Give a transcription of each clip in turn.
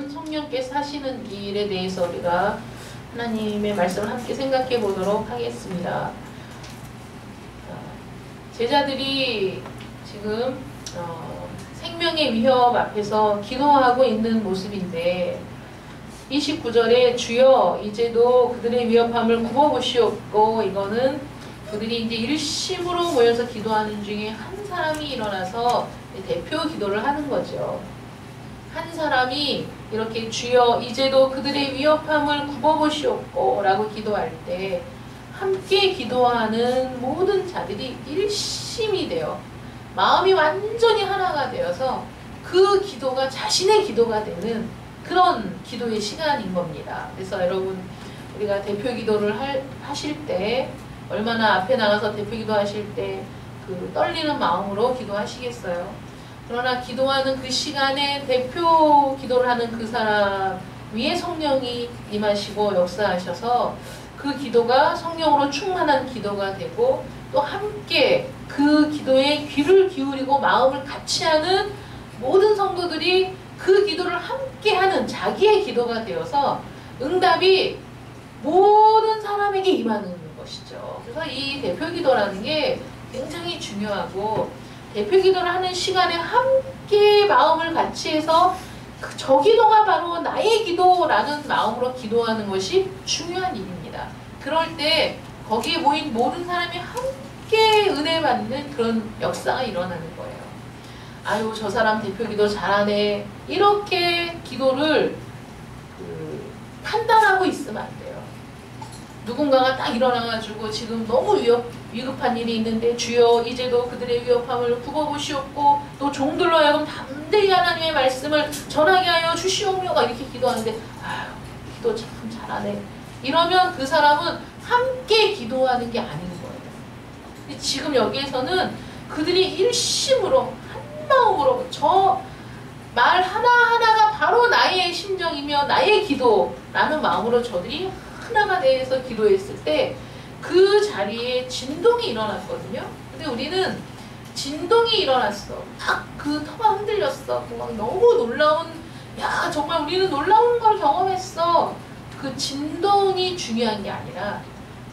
성령께서 하시는 일에 대해서 우리가 하나님의 말씀을 함께 생각해 보도록 하겠습니다. 제자들이 지금 생명의 위협 앞에서 기도하고 있는 모습인데 29절에 주여 이제도 그들의 위협함을 굽어보시옵고, 이거는 그들이 이제 일심으로 모여서 기도하는 중에 한 사람이 일어나서 대표 기도를 하는 거죠. 한 사람이 이렇게 주여 이제도 그들의 위협함을 굽어보시옵고 라고 기도할 때 함께 기도하는 모든 자들이 일심이 되어 마음이 완전히 하나가 되어서 그 기도가 자신의 기도가 되는 그런 기도의 시간인 겁니다. 그래서 여러분, 우리가 대표 기도를 하실 때 얼마나 앞에 나가서 대표 기도하실 때 그 떨리는 마음으로 기도하시겠어요? 그러나 기도하는 그 시간에 대표 기도를 하는 그 사람 위에 성령이 임하시고 역사하셔서 그 기도가 성령으로 충만한 기도가 되고, 또 함께 그 기도에 귀를 기울이고 마음을 같이 하는 모든 성도들이 그 기도를 함께 하는 자기의 기도가 되어서 응답이 모든 사람에게 임하는 것이죠. 그래서 이 대표 기도라는 게 굉장히 중요하고, 대표 기도를 하는 시간에 함께 마음을 같이 해서 저 기도가 바로 나의 기도라는 마음으로 기도하는 것이 중요한 일입니다. 그럴 때 거기에 모인 모든 사람이 함께 은혜 받는 그런 역사가 일어나는 거예요. 아유, 저 사람 대표 기도 잘하네, 이렇게 기도를 판단하고 있으면 안 돼요. 누군가가 딱 일어나가지고 지금 너무 위급한 일이 있는데 주여 이제도 그들의 위협함을 굽어보시옵고 또 종들로 하여금 담대히 하나님의 말씀을 전하게 하여 주시옵소서가 이렇게 기도하는데, 아유, 기도 참 잘하네, 이러면 그 사람은 함께 기도하는 게 아닌 거예요. 근데 지금 여기에서는 그들이 일심으로 한 마음으로 저 말 하나하나가 바로 나의 심정이며 나의 기도라는 마음으로 저들이 하나가 돼서 기도했을 때 그 자리에 진동이 일어났거든요. 근데 우리는 진동이 일어났어, 막 그 터가 흔들렸어, 막 너무 놀라운, 야 정말 우리는 놀라운 걸 경험했어, 그 진동이 중요한 게 아니라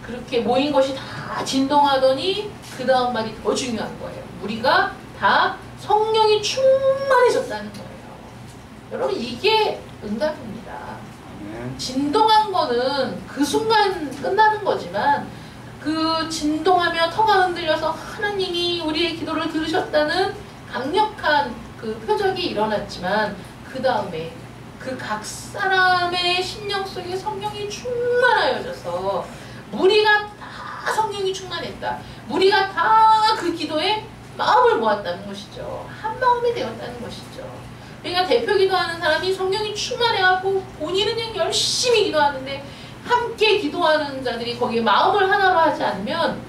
그렇게 모인 것이 다 진동하더니 그 다음 말이 더 중요한 거예요. 우리가 다 성령이 충만해졌다는 거예요. 여러분, 이게 응답입니다. 진동한 거는 그 순간 끝나는 거지만, 그 진동하며 터가 흔들려서 하나님이 우리의 기도를 들으셨다는 강력한 그 표적이 일어났지만, 그 다음에 그 각 사람의 심령 속에 성령이 충만하여져서 무리가 다 성령이 충만했다, 무리가 다 그 기도에 마음을 모았다는 것이죠. 한 마음이 되었다는 것이죠. 그러니까 대표 기도하는 사람이 성령이 충만해갖고 본인은 그냥 열심히 기도하는데 함께 기도하는 자들이 거기에 마음을 하나로 하지 않으면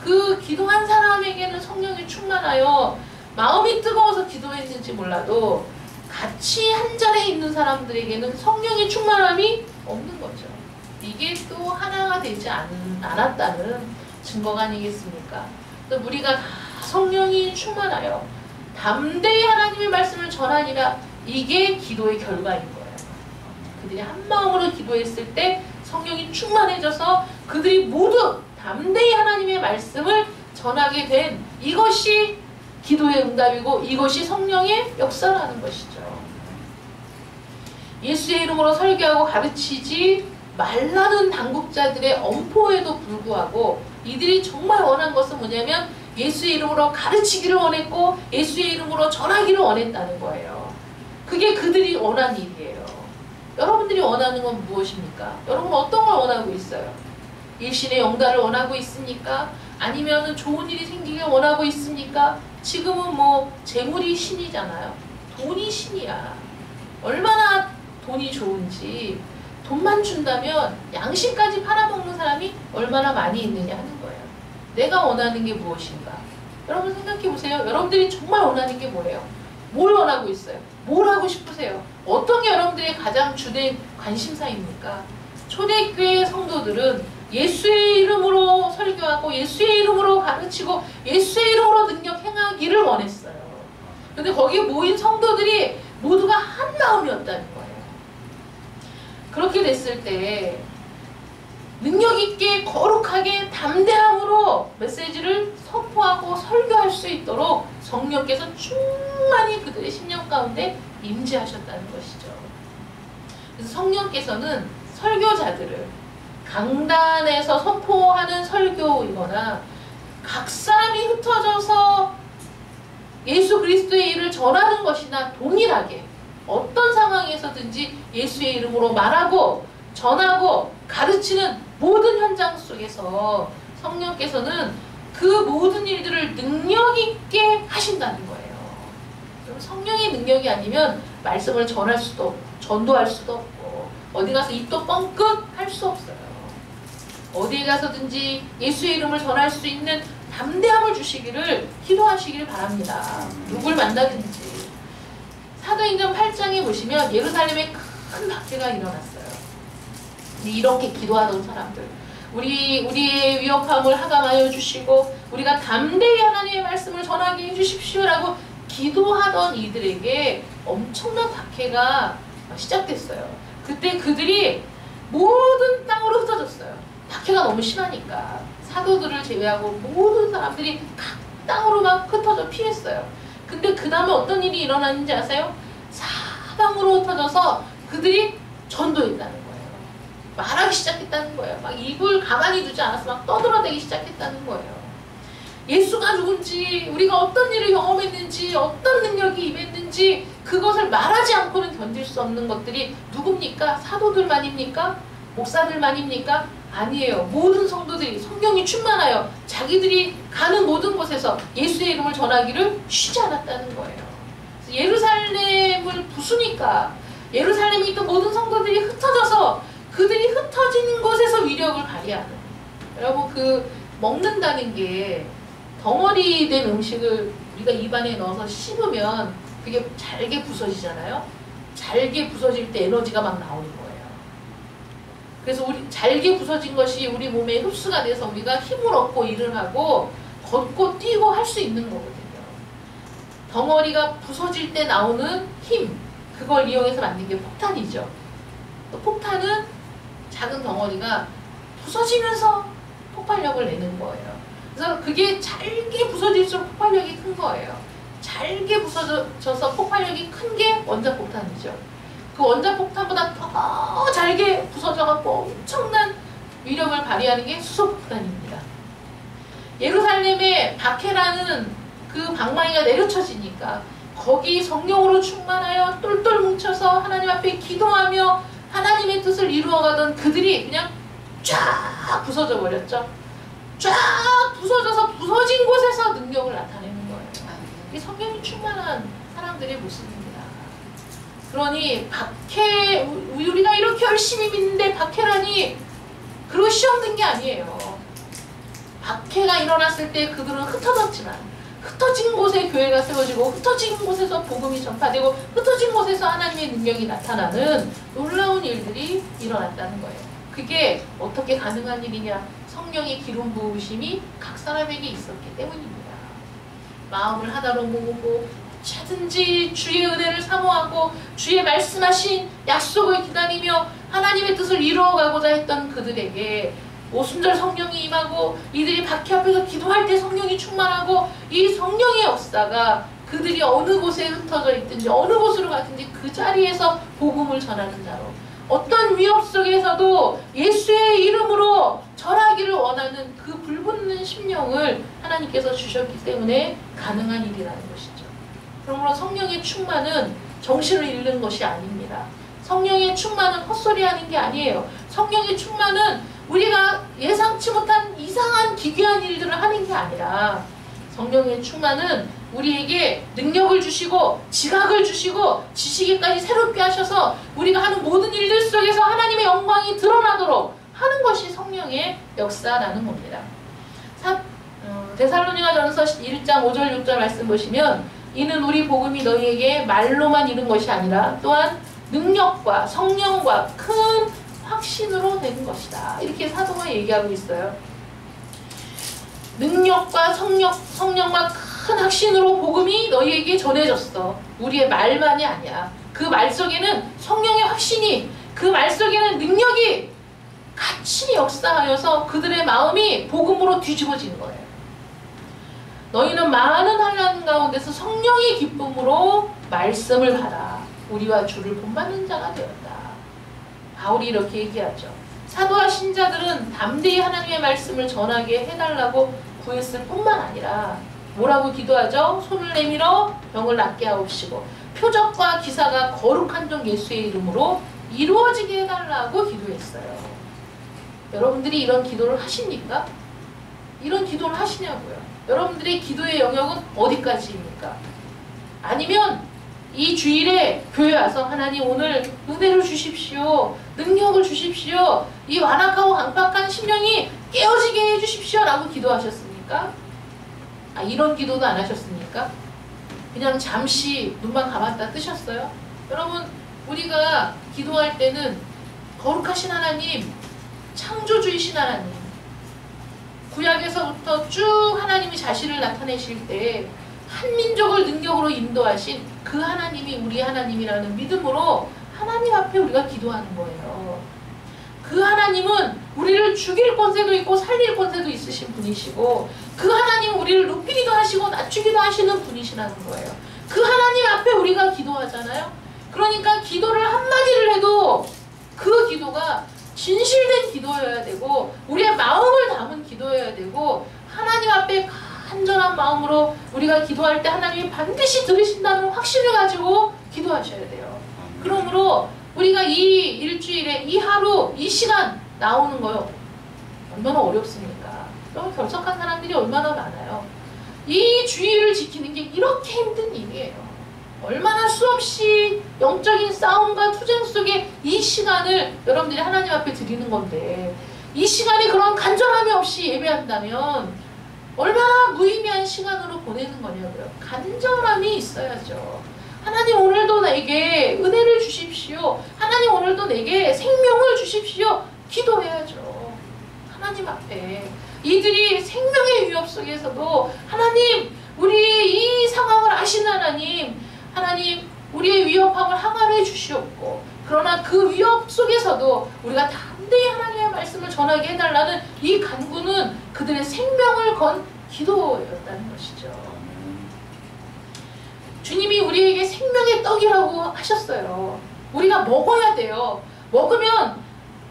그 기도한 사람에게는 성령이 충만하여 마음이 뜨거워서 기도했는지 몰라도 같이 한 자리에 있는 사람들에게는 성령의 충만함이 없는 거죠. 이게 또 하나가 되지 않았다는 증거가 아니겠습니까? 그래서 우리가 다 성령이 충만하여 담대히 하나님의 말씀을 전하니라, 이게 기도의 결과인 거예요. 그들이 한 마음으로 기도했을 때 성령이 충만해져서 그들이 모두 담대히 하나님의 말씀을 전하게 된, 이것이 기도의 응답이고 이것이 성령의 역사라는 것이죠. 예수의 이름으로 설교하고 가르치지 말라는 당국자들의 엄포에도 불구하고 이들이 정말 원한 것은 뭐냐면 예수의 이름으로 가르치기를 원했고 예수의 이름으로 전하기를 원했다는 거예요. 그게 그들이 원한 일이에요. 여러분들이 원하는 건 무엇입니까? 여러분 어떤 걸 원하고 있어요? 일신의 영달을 원하고 있습니까? 아니면 좋은 일이 생기길 원하고 있습니까? 지금은 뭐 재물이 신이잖아요. 돈이 신이야. 얼마나 돈이 좋은지, 돈만 준다면 양식까지 팔아먹는 사람이 얼마나 많이 있느냐 하는 거예요. 내가 원하는 게 무엇인가? 여러분 생각해 보세요. 여러분들이 정말 원하는 게 뭐예요? 뭘 원하고 있어요? 뭘 하고 싶으세요? 어떤 게 여러분들의 가장 주된 관심사입니까? 초대교회 성도들은 예수의 이름으로 설교하고 예수의 이름으로 가르치고 예수의 이름으로 능력 행하기를 원했어요. 근데 거기에 모인 성도들이 모두가 한 마음이었다는 거예요. 그렇게 됐을 때 능력 있게 거룩하게 담대함으로 메시지를 선포하고 설교할 수 있도록 성령께서 충만히 그들의 심령 가운데 임재하셨다는 것이죠. 그래서 성령께서는 설교자들을 강단에서 선포하는 설교이거나 각 사람이 흩어져서 예수 그리스도의 일을 전하는 것이나 동일하게 어떤 상황에서든지 예수의 이름으로 말하고 전하고 가르치는 모든 현장 속에서 성령께서는 그 모든 일들을 능력 있게 하신다는 거예요. 그럼 성령의 능력이 아니면 말씀을 전할 수도 없고 전도할 수도 없고 어디 가서 입도 뻥끗 할 수 없어요. 어디에 가서든지 예수의 이름을 전할 수 있는 담대함을 주시기를 기도하시길 바랍니다. 누굴 만나든지. 사도행전 8장에 보시면 예루살렘에 큰 박해가 일어났어요. 이렇게 기도하던 사람들, 우리의 위협함을 하감하여 주시고 우리가 담대히 하나님의 말씀을 전하게 해주십시오라고 기도하던 이들에게 엄청난 박해가 시작됐어요. 그때 그들이 모든 땅으로 흩어졌어요. 박해가 너무 심하니까 사도들을 제외하고 모든 사람들이 각 땅으로 막 흩어져 피했어요. 근데 그 다음에 어떤 일이 일어났는지 아세요? 사방으로 흩어져서 그들이 전도했다는 거예요. 말하기 시작했다는 거예요. 막 입을 가만히 두지 않아서 막 떠들어대기 시작했다는 거예요. 예수가 누군지, 우리가 어떤 일을 경험했는지, 어떤 능력이 임했는지 그것을 말하지 않고는 견딜 수 없는 것들이 누굽니까? 사도들만입니까? 목사들만입니까? 아니에요. 모든 성도들이 성령이 충만하여 자기들이 가는 모든 곳에서 예수의 이름을 전하기를 쉬지 않았다는 거예요. 예루살렘을 부수니까 예루살렘에 있던 모든 성도들이 흩어져서 그들이 흩어진 곳에서 위력을 발휘하는. 여러분, 그 먹는다는 게 덩어리 된 음식을 우리가 입안에 넣어서 씹으면 그게 잘게 부서지잖아요. 잘게 부서질 때 에너지가 막 나오는 거예요. 그래서 우리 잘게 부서진 것이 우리 몸에 흡수가 돼서 우리가 힘을 얻고 일을 하고 걷고 뛰고 할 수 있는 거거든요. 덩어리가 부서질 때 나오는 힘, 그걸 이용해서 만든 게 폭탄이죠. 또 폭탄은 작은 덩어리가 부서지면서 폭발력을 내는 거예요. 그래서 그게 잘게 부서질수록 폭발력이 큰 거예요. 잘게 부서져서 폭발력이 큰 게 원자폭탄이죠. 그 원자폭탄보다 더 잘게 부서져갖고 엄청난 위력을 발휘하는 게 수소폭탄입니다. 예루살렘에 박해라는 그 방망이가 내려쳐지니까 거기 성령으로 충만하여 똘똘 뭉쳐서 하나님 앞에 기도하며 하나님의 뜻을 이루어가던 그들이 그냥 쫙 부서져 버렸죠. 쫙 부서져서 부서진 곳에서 능력을 나타내는 거예요. 이게 성령이 충만한 사람들의 모습입니다. 그러니 박해, 우리가 이렇게 열심히 믿는데 박해라니 그리고 시험 든 게 아니에요. 박해가 일어났을 때 그들은 흩어졌지만 흩어진 곳에 교회가 세워지고 흩어진 곳에서 복음이 전파되고 흩어진 곳에서 하나님의 능력이 나타나는 놀라운 일들이 일어났다는 거예요. 그게 어떻게 가능한 일이냐? 성령의 기름 부으심이 각 사람에게 있었기 때문입니다. 마음을 하나로 모으고 차든지 주의 은혜를 사모하고 주의 말씀하신 약속을 기다리며 하나님의 뜻을 이루어가고자 했던 그들에게 오순절 성령이 임하고 이들이 박해 앞에서 기도할 때 성령이 충만하고 이 성령의 역사가 그들이 어느 곳에 흩어져 있든지 어느 곳으로 가든지 그 자리에서 복음을 전하는 자로 어떤 위협 속에서도 예수의 이름으로 전하기를 원하는 그 불붙는 심령을 하나님께서 주셨기 때문에 가능한 일이라는 것이죠. 그러므로 성령의 충만은 정신을 잃는 것이 아닙니다. 성령의 충만은 헛소리하는 게 아니에요. 성령의 충만은 우리가 예상치 못한 이상한 기괴한 일들을 하는 게 아니라 성령의 충만은 우리에게 능력을 주시고 지각을 주시고 지식에까지 새롭게 하셔서 우리가 하는 모든 일들 속에서 하나님의 영광이 드러나도록 하는 것이 성령의 역사라는 겁니다. 데살로니가전서 1장 5절 6절 말씀 보시면 이는 우리 복음이 너희에게 말로만 이른 것이 아니라 또한 능력과 성령과 큰 확신으로 되는 것이다. 이렇게 사도가 얘기하고 있어요. 능력과 성령과 큰 확신으로 복음이 너희에게 전해졌어. 우리의 말만이 아니야. 그 말 속에는 성령의 확신이, 그 말 속에는 능력이 같이 역사하여서 그들의 마음이 복음으로 뒤집어지는 거예요. 너희는 많은 환난 가운데서 성령의 기쁨으로 말씀을 받아 우리와 주를 본받는 자가 되었다. 바울이 이렇게 얘기하죠. 사도와 신자들은 담대히 하나님의 말씀을 전하게 해달라고 구했을 뿐만 아니라 뭐라고 기도하죠? 손을 내밀어 병을 낫게 하옵시고 표적과 기사가 거룩한 종 예수의 이름으로 이루어지게 해달라고 기도했어요. 여러분들이 이런 기도를 하십니까? 이런 기도를 하시냐고요. 여러분들의 기도의 영역은 어디까지입니까? 아니면 이 주일에 교회 와서 하나님 오늘 은혜를 주십시오. 능력을 주십시오. 이 완악하고 강팍한 심령이 깨어지게 해주십시오. 라고 기도하셨습니까? 아, 이런 기도도 안 하셨습니까? 그냥 잠시 눈만 감았다 뜨셨어요? 여러분, 우리가 기도할 때는 거룩하신 하나님, 창조주이신 하나님, 구약에서부터 쭉 하나님이 자신을 나타내실 때 한민족을 능력으로 인도하신 그 하나님이 우리 하나님이라는 믿음으로 하나님 앞에 우리가 기도하는 거예요. 그 하나님은 우리를 죽일 권세도 있고 살릴 권세도 있으신 분이시고 그 하나님은 우리를 높이기도 하시고 낮추기도 하시는 분이시라는 거예요. 그 하나님 앞에 우리가 기도하잖아요. 그러니까 기도를 한마디를 해도 그 기도가 진실된 기도여야 되고 우리의 마음을 담은 기도여야 되고 하나님 앞에 간절한 마음으로 우리가 기도할 때 하나님이 반드시 들으신다는 확신을 가지고 기도하셔야 돼요. 그러므로 우리가 이 일주일에 이 하루 이 시간 나오는 거요 얼마나 어렵습니까? 너무 결석한 사람들이 얼마나 많아요. 이 주의를 지키는 게 이렇게 힘든 일이에요. 얼마나 수없이 영적인 싸움과 투쟁 속에 이 시간을 여러분들이 하나님 앞에 드리는 건데 이 시간에 그런 간절함이 없이 예배한다면 얼마나 무의미한 시간으로 보내는 거냐고요. 간절함이 있어야죠. 하나님 오늘도 내게 은혜를 주십시오. 하나님 오늘도 내게 생명을 주십시오. 기도해야죠. 하나님 앞에. 이들이 생명의 위협 속에서도 하나님 우리의 이 상황을 아시는 하나님 우리의 위협함을 항암해 주시옵고 그러나 그 위협 속에서도 우리가 담대히 하나님의 말씀을 전하게 해달라는 이 간구는 그들의 생명을 건 기도였다는 것이죠. 주님이 우리에게 생명의 떡이라고 하셨어요. 우리가 먹어야 돼요. 먹으면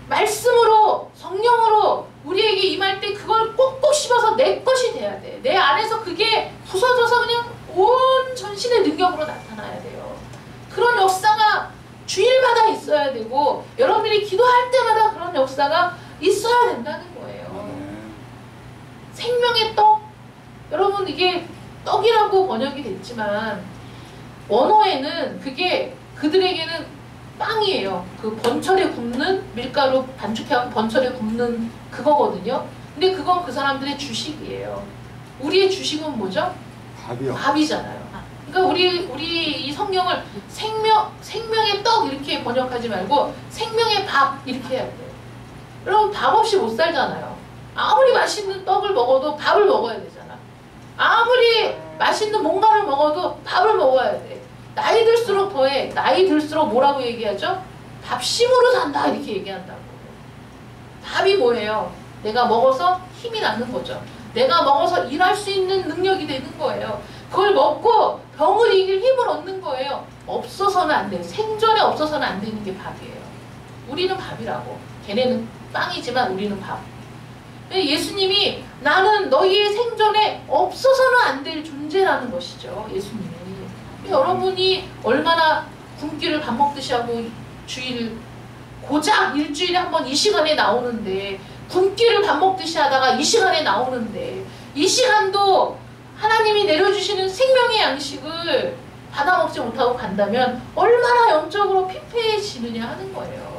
말씀으로 성령으로 우리에게 임할 때 그걸 꼭꼭 씹어서 내 것이 돼야 돼. 내 안에서 그게 부서져서 그냥 온 전신의 능력으로 나타나야 돼요. 그런 역사가 주일마다 있어야 되고 여러분들이 기도할 때마다 그런 역사가 있어야 된다는 거예요. 생명의 떡? 여러분 이게 떡이라고 번역이 됐지만 원어에는 그게 그들에게는 빵이에요. 그 번철에 굽는 밀가루 반죽해서 번철에 굽는 그거거든요. 근데 그건 그 사람들의 주식이에요. 우리의 주식은 뭐죠? 밥이요. 밥이잖아요. 그러니까 우리 이 성경을 생명의 떡 이렇게 번역하지 말고 생명의 밥 이렇게 해야 돼요. 여러분 밥 없이 못 살잖아요. 아무리 맛있는 떡을 먹어도 밥을 먹어야 되잖아. 아무리 맛있는 뭔가를 먹어도 밥을 먹어야 돼. 나이 들수록 더해. 나이 들수록 뭐라고 얘기하죠? 밥심으로 산다 이렇게 얘기한다고. 밥이 뭐예요? 내가 먹어서 힘이 나는 거죠. 내가 먹어서 일할 수 있는 능력이 되는 거예요. 그걸 먹고 병을 이길 힘을 얻는 거예요. 없어서는 안 돼요. 생전에 없어서는 안 되는 게 밥이에요. 우리는 밥이라고. 걔네는 빵이지만 우리는 밥. 예수님이 나는 너희의 생전에 없어서는 안 될 존재라는 것이죠. 예수님이. 여러분이 얼마나 굶기를 밥 먹듯이 하고 주일 고작 일주일에 한 번 이 시간에 나오는데 굶기를 밥 먹듯이 하다가 이 시간에 나오는데 이 시간도 하나님이 내려주시는 생명의 양식을 받아먹지 못하고 간다면 얼마나 영적으로 피폐해지느냐 하는 거예요.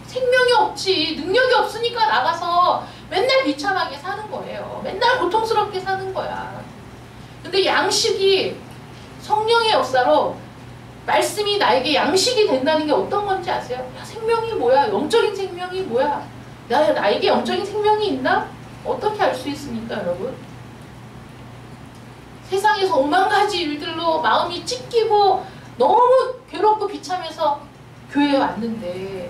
생명이 없지. 능력이 없으니까 나가서 맨날 비참하게 사는 거예요. 맨날 고통스럽게 사는 거야. 근데 양식이 성령의 역사로 말씀이 나에게 양식이 된다는 게 어떤 건지 아세요? 야, 생명이 뭐야? 영적인 생명이 뭐야? 나에게 영적인 생명이 있나? 어떻게 알 수 있습니까, 여러분? 세상에서 오만 가지 일들로 마음이 찢기고 너무 괴롭고 비참해서 교회에 왔는데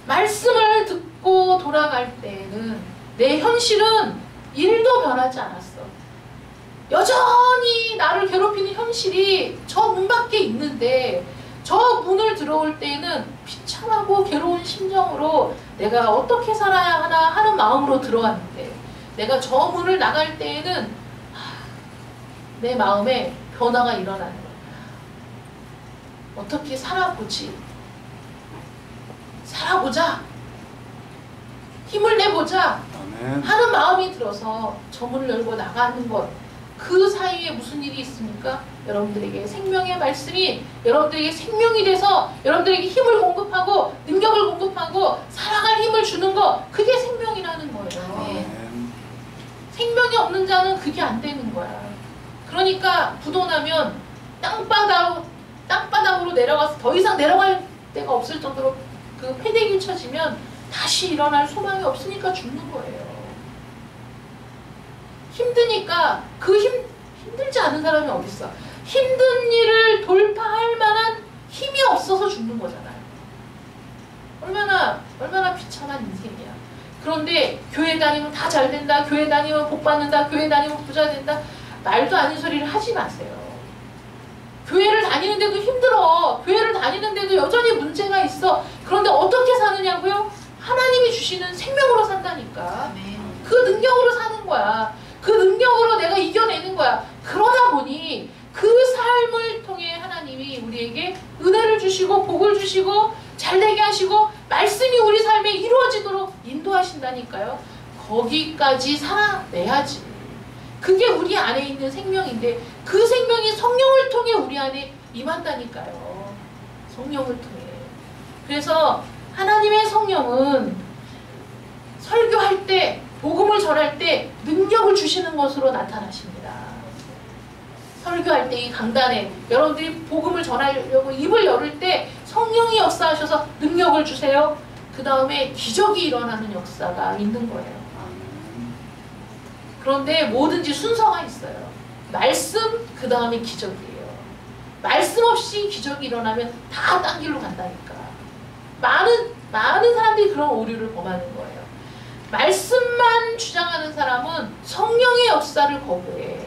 말씀을 듣고 돌아갈 때에는 내 현실은 1도 변하지 않았어. 여전히 나를 괴롭히는 현실이 저 문 밖에 있는데 저 문을 들어올 때에는 비참하고 괴로운 심정으로 내가 어떻게 살아야 하나 하는 마음으로 들어왔는데 내가 저 문을 나갈 때에는 내 마음에 변화가 일어나는 거야. 어떻게 살아보지? 살아보자. 힘을 내보자. 하는 마음이 들어서 저 문을 열고 나가는 것. 그 사이에 무슨 일이 있습니까? 여러분들에게 생명의 말씀이 여러분들에게 생명이 돼서 여러분들에게 힘을 공급하고 능력을 공급하고 살아갈 힘을 주는 거, 그게 생명이라는 거예요. 생명이 없는 자는 그게 안 되는 거야. 그러니까 부도나면 땅바닥으로 내려가서 더 이상 내려갈 데가 없을 정도로 그 패대기 쳐지면 다시 일어날 소망이 없으니까 죽는 거예요. 힘드니까 힘들지 않은 사람이 어딨어. 힘든 일을 돌파할 만한 힘이 없어서 죽는 거잖아요. 얼마나 비참한 인생이야. 그런데 교회 다니면 다 잘 된다. 교회 다니면 복 받는다. 교회 다니면 부자 된다. 말도 아닌 소리를 하지 마세요. 교회를 다니는데도 힘들어. 교회를 다니는데도 여전히 문제가 있어. 그런데 어떻게 사느냐고요? 하나님이 주시는 생명으로 산다니까. 그 능력으로 사는 거야. 그 능력으로 내가 이겨내는 거야. 그러다 보니 그 삶을 통해 하나님이 우리에게 은혜를 주시고 복을 주시고 잘되게 하시고 말씀이 우리 삶에 이루어지도록 인도하신다니까요. 거기까지 살아내야지. 그게 우리 안에 있는 생명인데 그 생명이 성령을 통해 우리 안에 임한다니까요. 성령을 통해. 그래서 하나님의 성령은 설교할 때, 복음을 전할 때 능력을 주시는 것으로 나타나십니다. 설교할 때 이 강단에 여러분들이 복음을 전하려고 입을 열을 때 성령이 역사하셔서 능력을 주세요. 그 다음에 기적이 일어나는 역사가 있는 거예요. 그런데 뭐든지 순서가 있어요. 말씀, 그 다음에 기적이에요. 말씀 없이 기적이 일어나면 다 딴 길로 간다니까. 많은 사람들이 그런 오류를 범하는 거예요. 말씀만 주장하는 사람은 성령의 역사를 거부해.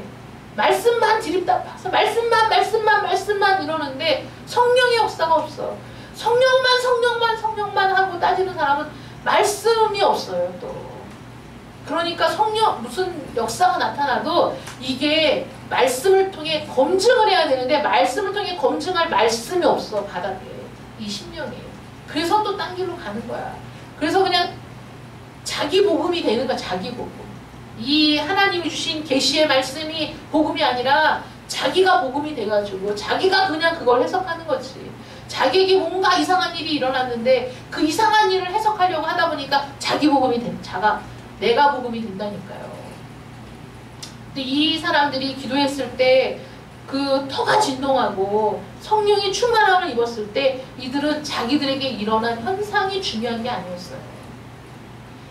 말씀만 디립다 파서 말씀만 이러는데 성령의 역사가 없어. 성령만 하고 따지는 사람은 말씀이 없어요. 또 그러니까 성령 무슨 역사가 나타나도 이게 말씀을 통해 검증을 해야 되는데 말씀을 통해 검증할 말씀이 없어. 바닥에 이 심령에. 그래서 또 딴 길로 가는 거야. 그래서 그냥 자기 복음이 되는 거야. 자기 복음. 이 하나님이 주신 계시의 말씀이 복음이 아니라 자기가 복음이 돼가지고 자기가 그냥 그걸 해석하는 거지. 자기에게 뭔가 이상한 일이 일어났는데 그 이상한 일을 해석하려고 하다 보니까 자기 복음이 내가 복음이 된다니까요. 근데 이 사람들이 기도했을 때 그 터가 진동하고 성령이 충만함을 입었을 때 이들은 자기들에게 일어난 현상이 중요한 게 아니었어요.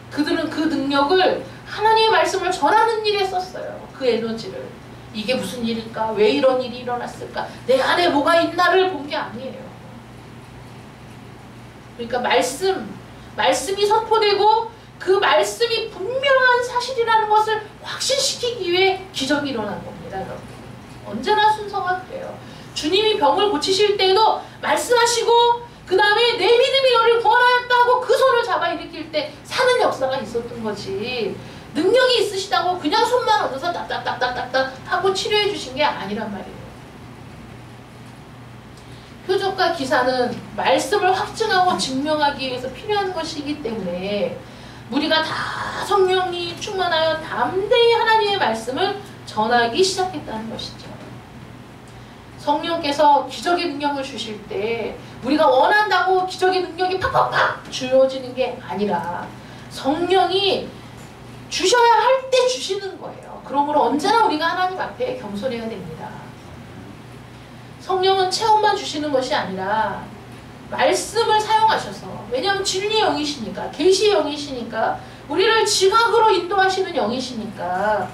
그들은 그 능력을 하나님의 말씀을 전하는 일에 썼어요. 그 에너지를. 이게 무슨 일일까? 왜 이런 일이 일어났을까? 내 안에 뭐가 있나를 본 게 아니에요. 그러니까 말씀이 선포되고 그 말씀이 분명한 사실이라는 것을 확신시키기 위해 기적이 일어난 겁니다. 여러분. 언제나 순서가 그래요. 주님이 병을 고치실 때에도 말씀하시고 그 다음에 내 믿음이 너를 구원하였다 하고 그 손을 잡아 일으킬 때 사는 역사가 있었던 거지. 능력이 있으시다고 그냥 손만 얹어서 딱딱딱딱딱 하고 치료해 주신 게 아니란 말이에요. 표적과 기사는 말씀을 확증하고 증명하기 위해서 필요한 것이기 때문에 우리가 다 성령이 충만하여 담대히 하나님의 말씀을 전하기 시작했다는 것이죠. 성령께서 기적의 능력을 주실 때 우리가 원한다고 기적의 능력이 팍팍팍 주어지는 게 아니라 성령이 주셔야 할 때 주시는 거예요. 그러므로 언제나 우리가 하나님 앞에 겸손해야 됩니다. 성령은 체험만 주시는 것이 아니라 말씀을 사용하셔서, 왜냐하면 진리의 영이시니까, 계시의 영이시니까, 우리를 지각으로 인도하시는 영이시니까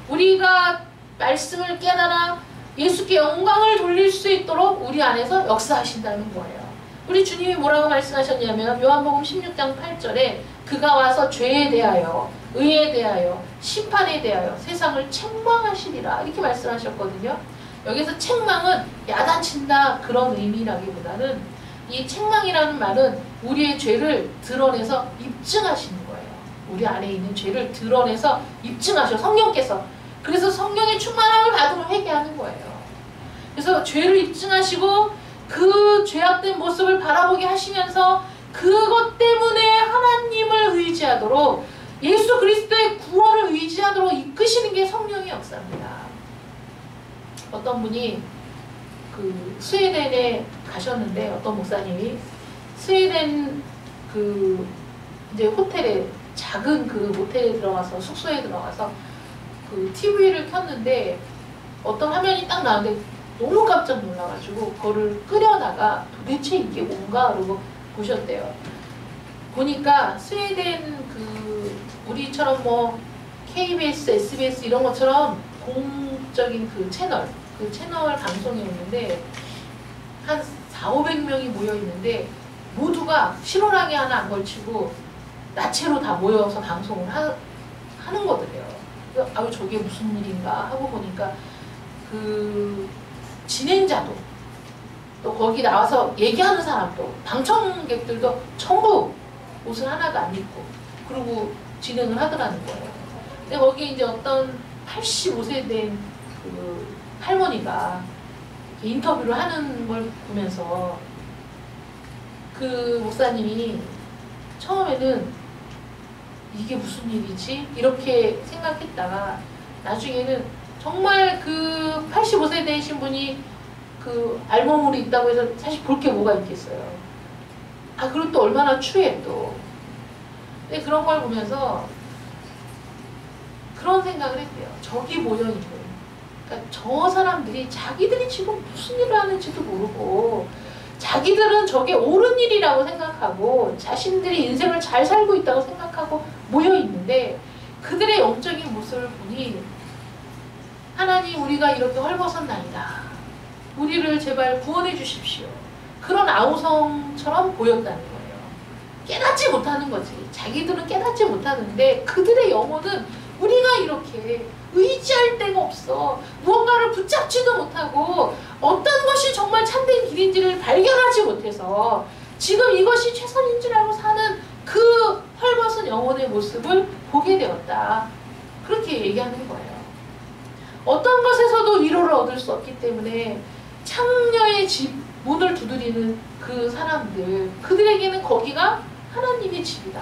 우리가 말씀을 깨달아 예수께 영광을 돌릴 수 있도록 우리 안에서 역사하신다는 거예요. 우리 주님이 뭐라고 말씀하셨냐면 요한복음 16장 8절에 그가 와서 죄에 대하여 의에 대하여 심판에 대하여 세상을 책망하시리라 이렇게 말씀하셨거든요. 여기서 책망은 야단친다 그런 의미라기보다는 이 책망이라는 말은 우리의 죄를 드러내서 입증하시는 거예요. 우리 안에 있는 죄를 드러내서 입증하셔 성령께서. 그래서 성령의 충만함을 받으면 회개하는 거예요. 그래서 죄를 입증하시고 그 죄악된 모습을 바라보게 하시면서 그것 때문에 하나님을 의지하도록 예수 그리스도의 구원을 의지하도록 이끄시는 게 성령의 역사입니다. 어떤 분이 그 스웨덴에 가셨는데 어떤 목사님이 스웨덴 그 이제 호텔에 작은 그 모텔에 들어가서 숙소에 들어가서 그 TV를 켰는데 어떤 화면이 딱 나왔는데 너무 깜짝 놀라가지고 그거를 끄려다가 도대체 이게 뭔가 그러고 보셨대요. 보니까 스웨덴 그 우리처럼 뭐 KBS, SBS 이런 것처럼 공적인 그 채널 방송이었는데 한 400~500명이 모여 있는데 모두가 실오라기 하나 안 걸치고 나체로 다 모여서 방송을 하는 거더래요. 아유 저게 무슨 일인가 하고 보니까 그 진행자도 또 거기 나와서 얘기하는 사람도 방청객들도 전부 옷을 하나도 안 입고 그러고 진행을 하더라는 거예요. 근데 거기 이제 어떤 85세 된 그 할머니가 인터뷰를 하는 걸 보면서 그 목사님이 처음에는 이게 무슨 일이지? 이렇게 생각했다가 나중에는 정말 그 85세 되신 분이 그 알몸으로 있다고 해서 사실 볼 게 뭐가 있겠어요. 아, 그리고 또 얼마나 추해 또. 근데 그런 걸 보면서 그런 생각을 했대요. 저기 모여있는. 그러니까 저 사람들이 자기들이 지금 무슨 일을 하는지도 모르고 자기들은 저게 옳은 일이라고 생각하고 자신들이 인생을 잘 살고 있다고 생각하고 모여있는데 그들의 영적인 모습을 보니 하나님 우리가 이렇게 헐벗었나이다. 우리를 제발 구원해 주십시오. 그런 아우성처럼 보였다는 거예요. 깨닫지 못하는 거지. 자기들은 깨닫지 못하는데 그들의 영혼은 우리가 이렇게 의지할 데가 없어. 무언가를 붙잡지도 못하고 어떤 것이 정말 참된 길인지를 발견하지 못해서 지금 이것이 최선인 줄 알고 사는 그 헐벗은 영혼의 모습을 보게 되었다. 그렇게 얘기하는 거예요. 어떤 것에서도 위로를 얻을 수 없기 때문에 창녀의 집 문을 두드리는 그 사람들, 그들에게는 거기가 하나님의 집이다.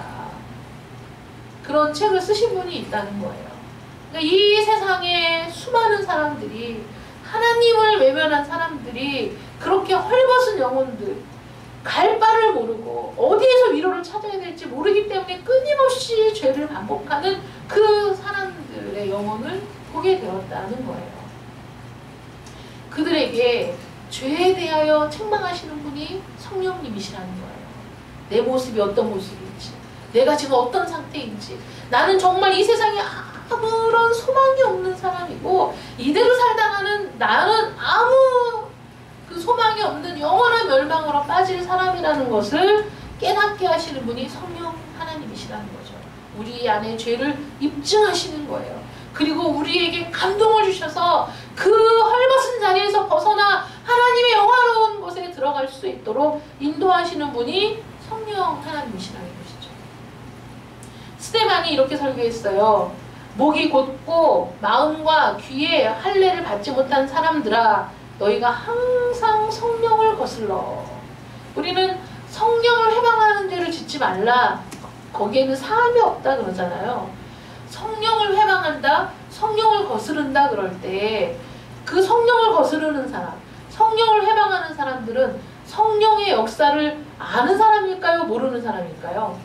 그런 책을 쓰신 분이 있다는 거예요. 그러니까 이 세상에 수많은 사람들이 하나님을 외면한 사람들이 그렇게 헐벗은 영혼들, 갈 바를 모르고 어디에서 위로를 찾아야 될지 모르기 때문에 끊임없이 죄를 반복하는 그 사람들의 영혼을 보게 되었다는 거예요. 그들에게 죄에 대하여 책망하시는 분이 성령님이시라는 거예요. 내 모습이 어떤 모습인지, 내가 지금 어떤 상태인지, 나는 정말 이 세상에 아무런 소망이 없는 사람이고 이대로 살다가는 나는 아무 그 소망이 없는 영원한 멸망으로 빠질 사람이라는 것을 깨닫게 하시는 분이 성령 하나님이시라는 거죠. 우리 안에 죄를 입증하시는 거예요. 그리고 우리에게 감동을 주셔서 그 헐벗은 자리에서 벗어나 하나님의 영화로운 곳에 들어갈 수 있도록 인도하시는 분이 성령 하나님이시라는 것이죠. 스데반이 이렇게 설교했어요. 목이 곧고 마음과 귀에 할례를 받지 못한 사람들아, 너희가 항상 성령을 거슬러. 우리는 성령을 회방하는 죄를 짓지 말라. 거기에는 사함이 없다 그러잖아요. 성령을 회방한다, 성령을 거스른다 그럴 때 그 성령을 거스르는 사람, 성령을 회방하는 사람들은 성령의 역사를 아는 사람일까요? 모르는 사람일까요?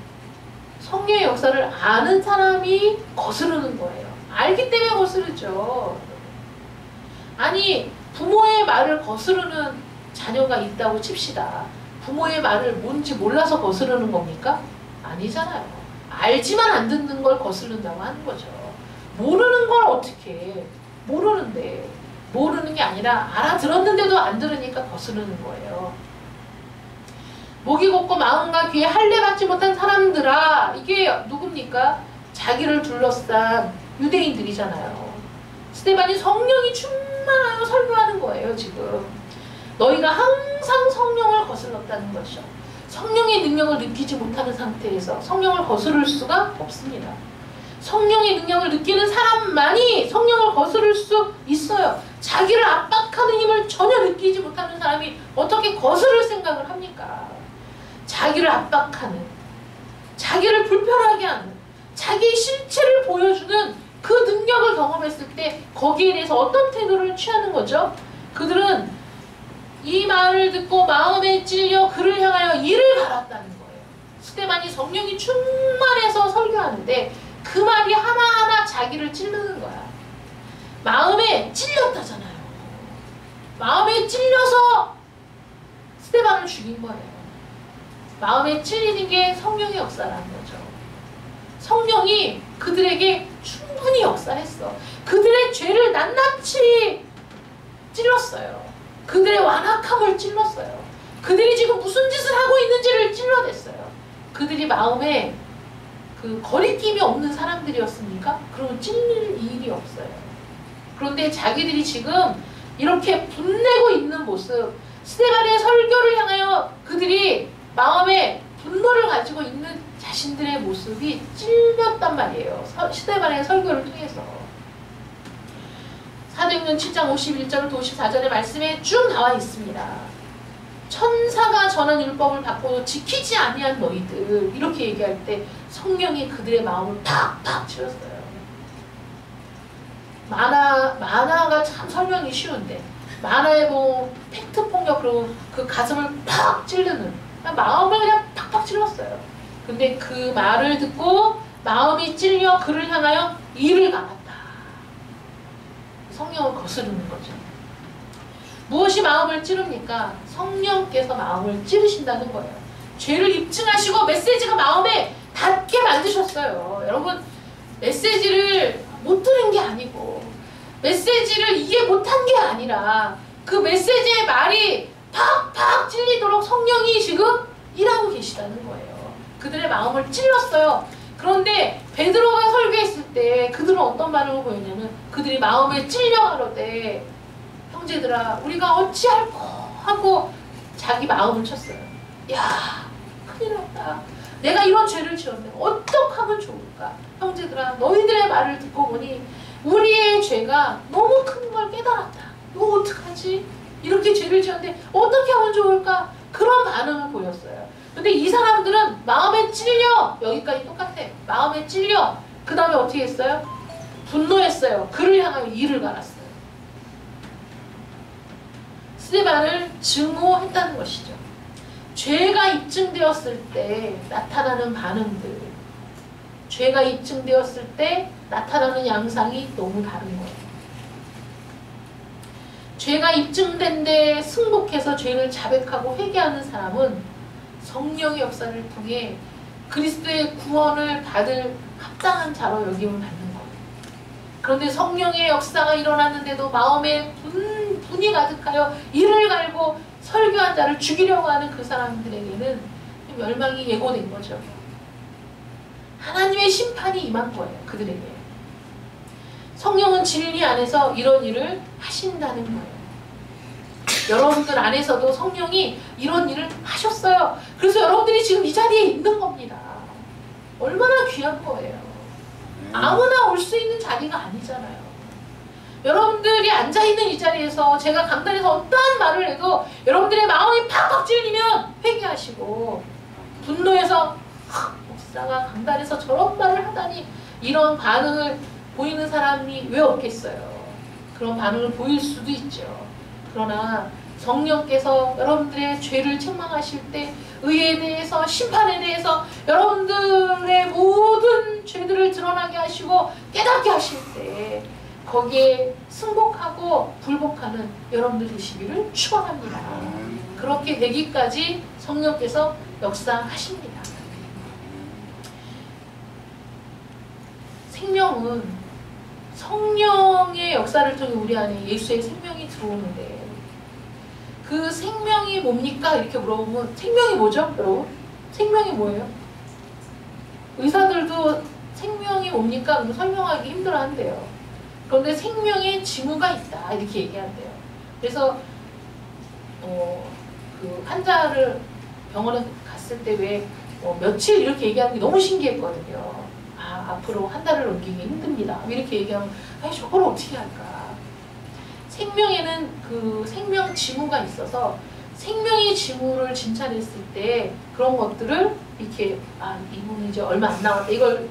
성령의 역사를 아는 사람이 거스르는 거예요. 알기 때문에 거스르죠. 아니, 부모의 말을 거스르는 자녀가 있다고 칩시다. 부모의 말을 뭔지 몰라서 거스르는 겁니까? 아니잖아요. 알지만 안 듣는 걸 거스른다고 하는 거죠. 모르는 걸 어떻게 해. 모르는데. 모르는 게 아니라 알아들었는데도 안 들으니까 거스르는 거예요. 목이 곧고 마음과 귀에 할례 받지 못한 사람들아, 이게 누굽니까? 자기를 둘러싼 유대인들이잖아요. 스데반이 성령이 충만하여 설교하는 거예요. 지금 너희가 항상 성령을 거슬렀다는 것이죠. 성령의 능력을 느끼지 못하는 상태에서 성령을 거스를 수가 없습니다. 성령의 능력을 느끼는 사람만이 성령을 거스를 수 있어요. 자기를 압박하는 힘을 전혀 느끼지 못하는 사람이 어떻게 거스를 생각을 합니까? 자기를 압박하는, 자기를 불편하게 하는, 자기의 실체를 보여주는 그 능력을 경험했을 때 거기에 대해서 어떤 태도를 취하는 거죠? 그들은 이 말을 듣고 마음에 찔려 그를 향하여 이를 갈았다는 거예요. 스데반이 성령이 충만해서 설교하는데 그 말이 하나하나 자기를 찌르는 거야. 마음에 찔렸다잖아요. 마음에 찔려서 스데반을 죽인 거예요. 마음에 찔리는 게 성령의 역사라는 거죠. 성령이 그들에게 충분히 역사했어. 그들의 죄를 낱낱이 찔렀어요. 그들의 완악함을 찔렀어요. 그들이 지금 무슨 짓을 하고 있는지를 찔러댔어요. 그들이 마음에 그 거리낌이 없는 사람들이었습니까? 그러면 찔릴 일이 없어요. 그런데 자기들이 지금 이렇게 분내고 있는 모습, 스데반의 설교를 향하여 그들이 마음에 분노를 가지고 있는 자신들의 모습이 찔렸단 말이에요. 스데반의 설교를 통해서. 사도행전 7장 51절부터 54절의 말씀에 쭉 나와 있습니다. 천사가 전한 율법을 받고 지키지 아니한 너희들, 이렇게 얘기할 때 성령이 그들의 마음을 팍팍 찔렀어요. 만화가 참 설명이 쉬운데 만화에 뭐 팩트 폭력, 그리고 그 가슴을 팍 찌르는, 마음을 그냥 팍팍 찔렀어요. 근데 그 말을 듣고 마음이 찔려 그를 향하여 이를 갈았다. 성령을 거스르는 거죠. 무엇이 마음을 찌릅니까? 성령께서 마음을 찌르신다는 거예요. 죄를 입증하시고 메시지가 마음에 닿게 만드셨어요. 여러분, 메시지를 못 들은 게 아니고 메시지를 이해 못한 게 아니라 그 메시지의 말이 팍팍 찔리도록 성령이 지금 일하고 계시다는 거예요. 그들의 마음을 찔렀어요. 그런데 베드로가 설교했을 때 그들은 어떤 반응을 보였냐면 그들이 마음에 찔려가로되 형제들아 우리가 어찌할꼬 하고 자기 마음을 쳤어요. 야, 큰일 났다. 내가 이런 죄를 지었네. 어떻게 하면 좋을까? 형제들아 너희들의 말을 듣고 보니 우리의 죄가 너무 큰 걸 깨달았다. 이거 어떡하지? 이렇게 죄를 지었는데 어떻게 하면 좋을까? 그런 반응을 보였어요. 근데 이 사람들은 마음에 찔려, 여기까지 똑같아. 마음에 찔려. 그 다음에 어떻게 했어요? 분노했어요. 그를 향하여 이를 갈았어요. 스데반을 증오했다는 것이죠. 죄가 입증되었을 때 나타나는 반응들, 죄가 입증되었을 때 나타나는 양상이 너무 다른 거예요. 죄가 입증된 데 승복해서 죄를 자백하고 회개하는 사람은 성령의 역사를 통해 그리스도의 구원을 받을 합당한 자로 여김을 받는 거예요. 그런데 성령의 역사가 일어났는데도 마음에 분이 가득하여 이를 갈고 설교한 자를 죽이려고 하는 그 사람들에게는 멸망이 예고된 거죠. 하나님의 심판이 임한 거예요. 그들에게. 성령은 진리 안에서 이런 일을 하신다는 거예요. 여러분들 안에서도 성령이 이런 일을 하셨어요. 그래서 여러분들이 지금 이 자리에 있는 겁니다. 얼마나 귀한 거예요. 아무나 올 수 있는 자리가 아니잖아요. 여러분들이 앉아있는 이 자리에서 제가 강단에서 어떠한 말을 해도 여러분들의 마음이 팍팍 찔리면 회개하시고 분노해서 목사가 강단에서 저런 말을 하다니 이런 반응을 보이는 사람이 왜 없겠어요. 그런 반응을 보일 수도 있죠. 그러나 성령께서 여러분들의 죄를 책망하실 때 의에 대해서 심판에 대해서 여러분들의 모든 죄들을 드러나게 하시고 깨닫게 하실 때 거기에 승복하고 불복하는 여러분들 되시기를 축원합니다. 그렇게 되기까지 성령께서 역사하십니다. 생명은 성령의 역사를 통해 우리 안에 예수의 생명이 들어오는데 그 생명이 뭡니까? 이렇게 물어보면 생명이 뭐죠? 여러분? 생명이 뭐예요? 의사들도 생명이 뭡니까? 그럼 설명하기 힘들어한대요. 그런데 생명의 징후가 있다 이렇게 얘기한대요. 그래서 그 환자를 병원에 갔을 때 왜 며칠 이렇게 얘기하는 게 너무 신기했거든요. 아, 앞으로 한 달을 넘기기 힘듭니다. 이렇게 얘기하면 아니 저걸 어떻게 할까? 생명에는 그 생명 징후가 있어서 생명의 징후를 진찰했을 때 그런 것들을 이렇게 아 이분은 이제 얼마 안 남았다 이걸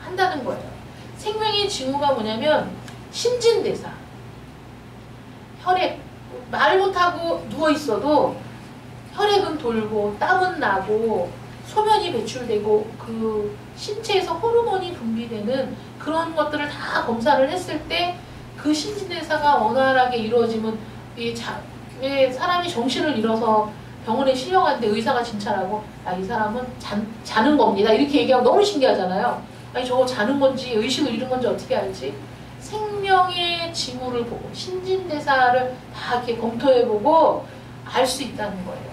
한다는 거예요. 생명의 징후가 뭐냐면 신진대사, 혈액 말 못하고 누워 있어도 혈액은 돌고 땀은 나고 소변이 배출되고 그 신체에서 호르몬이 분비되는 그런 것들을 다 검사를 했을 때 그 신진대사가 원활하게 이루어지면 왜 사람이 정신을 잃어서 병원에 실려갔는데 의사가 진찰하고 아, 이 사람은 자는 겁니다. 이렇게 얘기하면 너무 신기하잖아요. 아니 저거 자는 건지 의식을 잃은 건지 어떻게 알지? 생명의 징후를 보고 신진대사를 다 이렇게 검토해보고 알 수 있다는 거예요.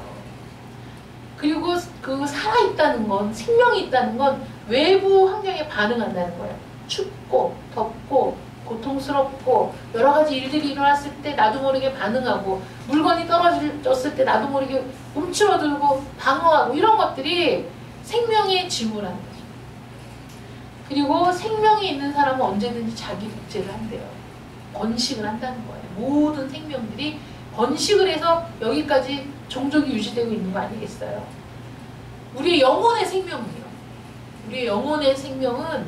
그리고 그 살아있다는 건 생명이 있다는 건 외부 환경에 반응한다는 거예요. 춥고 덥고 고통스럽고 여러 가지 일들이 일어났을 때 나도 모르게 반응하고 물건이 떨어졌을 때 나도 모르게 움츠러들고 방어하고 이런 것들이 생명의 징후라는 거죠. 그리고 생명이 있는 사람은 언제든지 자기 복제를 한대요. 번식을 한다는 거예요. 모든 생명들이 번식을 해서 여기까지 종족이 유지되고 있는 거 아니겠어요? 우리의 영혼의 생명이요. 우리의 영혼의 생명은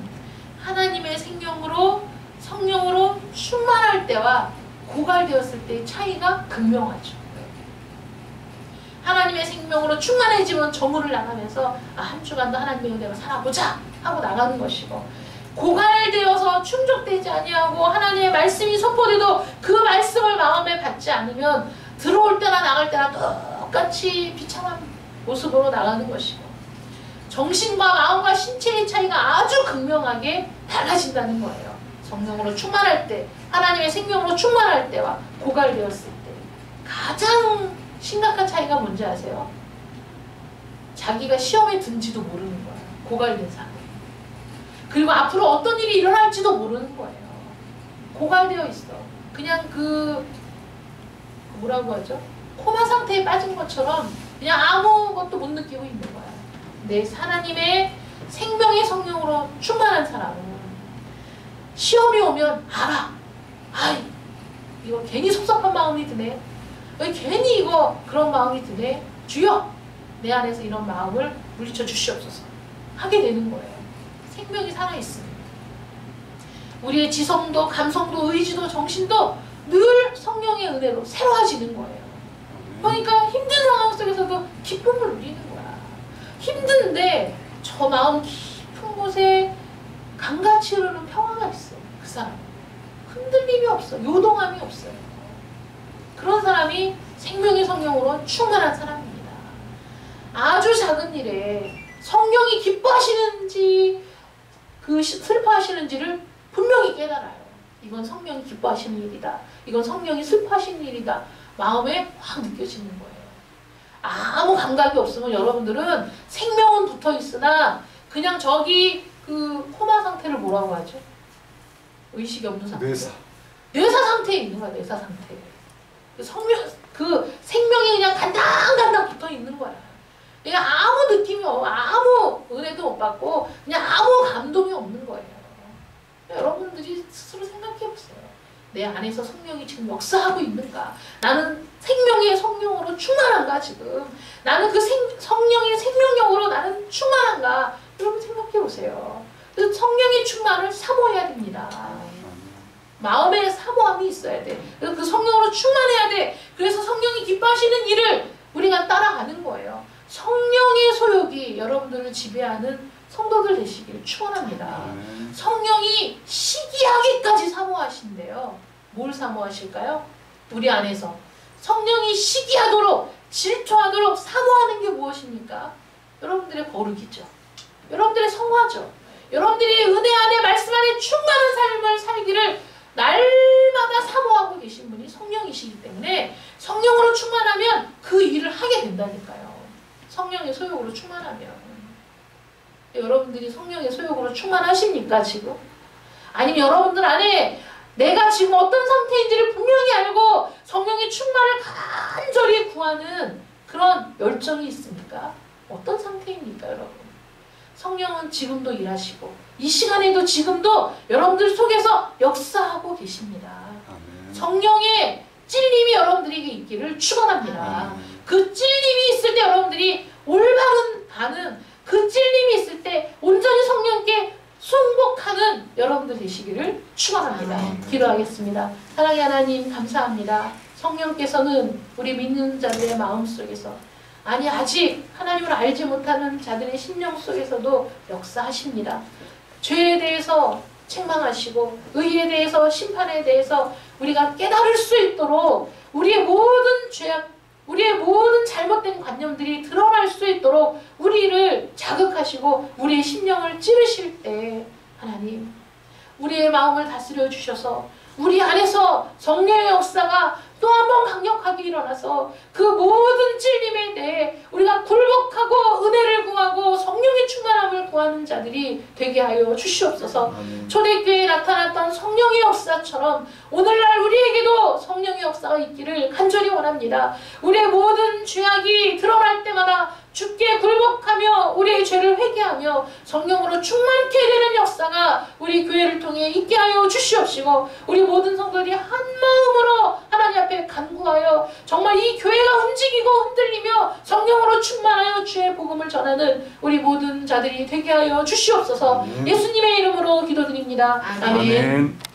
하나님의 생명으로 성령으로 충만할 때와 고갈되었을 때의 차이가 극명하죠. 하나님의 생명으로 충만해지면 정문을 나가면서 아, 한 주간도 하나님의 은혜로 살아보자 하고 나가는 것이고 고갈되어서 충족되지 아니하고 하나님의 말씀이 선포돼도 그 말씀을 마음에 받지 않으면 들어올 때나 나갈 때나 똑같이 비참한 모습으로 나가는 것이고 정신과 마음과 신체의 차이가 아주 극명하게 달라진다는 거예요. 성령으로 충만할 때, 하나님의 생명으로 충만할 때와 고갈되었을 때 가장 심각한 차이가 뭔지 아세요? 자기가 시험에 든지도 모르는 거예요. 고갈된 사람. 그리고 앞으로 어떤 일이 일어날지도 모르는 거예요. 고갈되어 있어. 그냥 뭐라고 하죠? 코마 상태에 빠진 것처럼 그냥 아무것도 못 느끼고 있는 거야. 내 하나님의 생명의 성령으로 충만한 사람은 시험이 오면 알아. 아이 이거 괜히 섭섭한 마음이 드네. 괜히 이거 그런 마음이 드네. 주여 내 안에서 이런 마음을 물리쳐 주시옵소서 하게 되는 거예요. 생명이 살아있습니다. 우리의 지성도 감성도 의지도 정신도 늘 성령의 은혜로 새로워지는 거예요. 그러니까 힘든 상황 속에서도 기쁨을 누리는 거야. 힘든데 저 마음 깊은 곳에 강같이 흐르는 평화가 있어. 그 사람 흔들림이 없어. 요동함이 없어요. 그런 사람이 생명의 성령으로 충만한 사람입니다. 아주 작은 일에 성령이 기뻐하시는지 슬퍼하시는지를 분명히 깨달아요. 이건 성령이 기뻐하시는 일이다. 이건 성령이 슬퍼하시는 일이다. 마음에 확 느껴지는 거예요. 아무 감각이 없으면 여러분들은 생명은 붙어 있으나 그냥 저기 그 코마 상태를 뭐라고 하죠? 의식이 없는 상태. 뇌사 상태에 있는 거야. 뇌사 상태. 그 생명이 그냥 간당간당 붙어 있는 거야. 그러니까 아무 느낌이 없고 아무 은혜도 못 받고 그냥 아무 감동이 없는 거예요. 여러분들이 스스로 생각해 보세요. 내 안에서 성령이 지금 역사하고 있는가? 나는 생명의 성령으로 충만한가 지금? 나는 그 성령의 생명력으로 나는 충만한가? 여러분 생각해 보세요. 그래서 성령의 충만을 사모해야 됩니다. 마음에 사모함이 있어야 돼. 그래서 그 성령으로 충만해야 돼. 그래서 성령이 기뻐하시는 일을 우리가 따라가는 거예요. 성령의 소욕이 여러분들을 지배하는 성도들 되시기를 축원합니다. 성령이 시기하기까지 사모하신대요. 뭘 사모하실까요? 우리 안에서 성령이 시기하도록 질투하도록 사모하는 게 무엇입니까? 여러분들의 거룩이죠. 여러분들의 성화죠. 여러분들이 은혜 안에 말씀 안에 충만한 삶을 살기를 날마다 사모하고 계신 분이 성령이시기 때문에 성령으로 충만하면 그 일을 하게 된다니까요. 성령의 소욕으로 충만하면. 여러분들이 성령의 소욕으로 충만하십니까 지금? 아니면 여러분들 안에 내가 지금 어떤 상태인지를 분명히 알고 성령의 충만을 간절히 구하는 그런 열정이 있습니까? 어떤 상태입니까 여러분? 성령은 지금도 일하시고 이 시간에도 지금도 여러분들 속에서 역사하고 계십니다. 아멘. 성령의 찔림이 여러분들에게 있기를 축원합니다. 그 찔림이 있을 때 여러분들이 올바른 반응, 그 찔림이 있을 때 온전히 성령께 순복하는 여러분들 되시기를 축원합니다. 기도하겠습니다. 사랑의 하나님 감사합니다. 성령께서는 우리 믿는 자들의 마음속에서 아니 아직 하나님을 알지 못하는 자들의 심령 속에서도 역사하십니다. 죄에 대해서 책망하시고 의에 대해서 심판에 대해서 우리가 깨달을 수 있도록 우리의 모든 죄악, 우리의 모든 잘못된 관념들이 드러날 수 있도록 우리를 자극하시고 우리의 심령을 찌르실 때 하나님 우리의 마음을 다스려 주셔서 우리 안에서 성령의 역사가 또 한 번 강력하게 일어나서 그 모든 찔림에 대해 우리가 굴복하고 은혜를 구하고 성령의 충만함을 구하는 자들이 되게 하여 주시옵소서. 초대교회에 나타났던 성령의 역사처럼 오늘날 우리에게도 성령의 역사가 있기를 간절히 원합니다. 우리의 모든 죄악이 드러날 때마다 주께 굴복하며 우리의 죄를 회개하며 성령으로 충만케 되는 역사가 우리 교회를 통해 있게 하여 주시옵시고 우리 모든 성도들이 한 마음으로 하나님 앞에 간구하여 정말 이 교회가 움직이고 흔들리며 성령으로 충만하여 주의 복음을 전하는 우리 모든 자들이 되게 하여 주시옵소서. 예수님의 이름으로 기도드립니다. 아멘.